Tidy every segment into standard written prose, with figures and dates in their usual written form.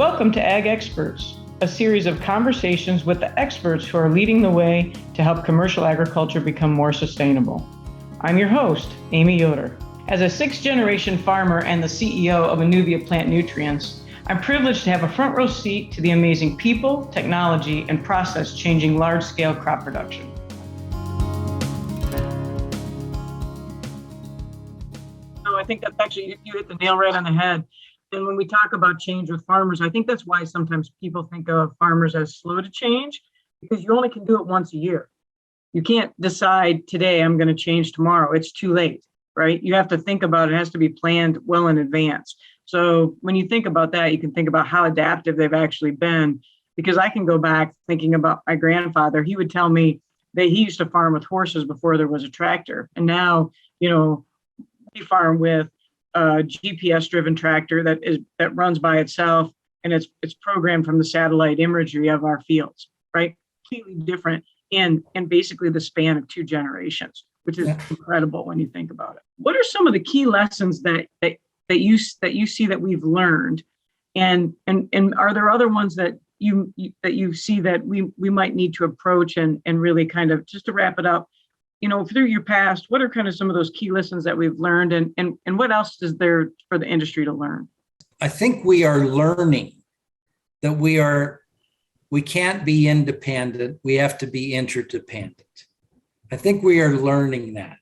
Welcome to Ag Experts, a series of conversations with the experts who are leading the way to help commercial agriculture become more sustainable. I'm your host, Amy Yoder. As a sixth-generation farmer and the CEO of Anuvia Plant Nutrients, I'm privileged to have a front row seat to the amazing people, technology, and process changing large-scale crop production. So I think that's actually, you hit the nail right on the head. And when we talk about change with farmers, I think that's why sometimes people think of farmers as slow to change, because you only can do it once a year. You can't decide today I'm going to change tomorrow. It's too late, right? You have to think about it. It has to be planned well in advance. So when you think about that, you can think about how adaptive they've actually been, because I can go back thinking about my grandfather. He would tell me that he used to farm with horses before there was a tractor. And now, we farm with a GPS-driven tractor that runs by itself, and it's programmed from the satellite imagery of our fields, right? Completely different in basically the span of 2 generations, which is incredible when you think about it. What are some of the key lessons that you see that we've learned, and are there other ones that you see that we might need to approach and really kind of, just to wrap it up, through your past, what are kind of some of those key lessons that we've learned, and what else is there for the industry to learn? I think we are learning that we can't be independent. We have to be interdependent. I think we are learning that.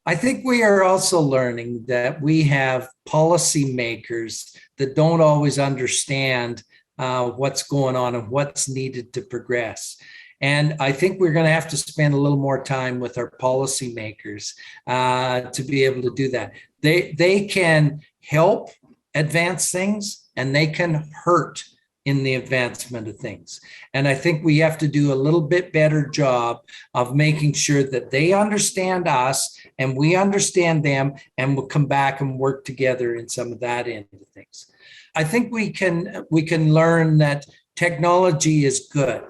I think we are also learning that we have policymakers that don't always understand what's going on and what's needed to progress. And I think we're going to have to spend a little more time with our policymakers to be able to do that. They can help advance things, and they can hurt in the advancement of things. And I think we have to do a little bit better job of making sure that they understand us and we understand them, and we'll come back and work together in some of that end of things. I think we can learn that technology is good,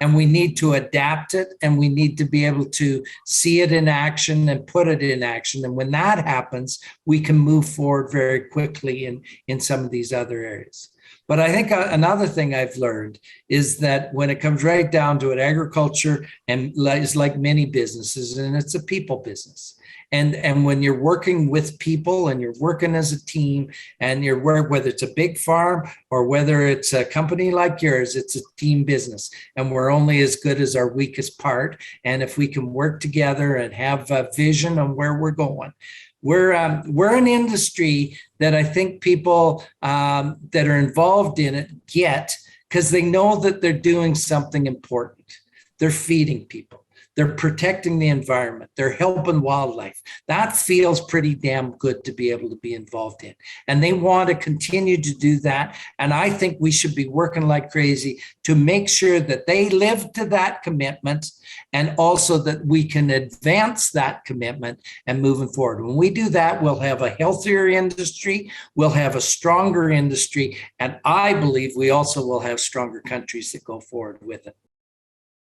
and we need to adapt it, and we need to be able to see it in action and put it in action. And when that happens, we can move forward very quickly in some of these other areas. But I think another thing I've learned is that when it comes right down to it, agriculture is like many businesses, and it's a people business. And when you're working with people and you're working as a team, and whether it's a big farm or whether it's a company like yours, it's a team business, and we're only as good as our weakest part. And if we can work together and have a vision on where we're going, we're an industry that I think people that are involved in it get, because they know that they're doing something important. They're feeding people. They're protecting the environment. They're helping wildlife. That feels pretty damn good to be able to be involved in. And they want to continue to do that. And I think we should be working like crazy to make sure that they live to that commitment, and also that we can advance that commitment and moving forward. When we do that, we'll have a healthier industry, we'll have a stronger industry, and I believe we also will have stronger countries that go forward with it.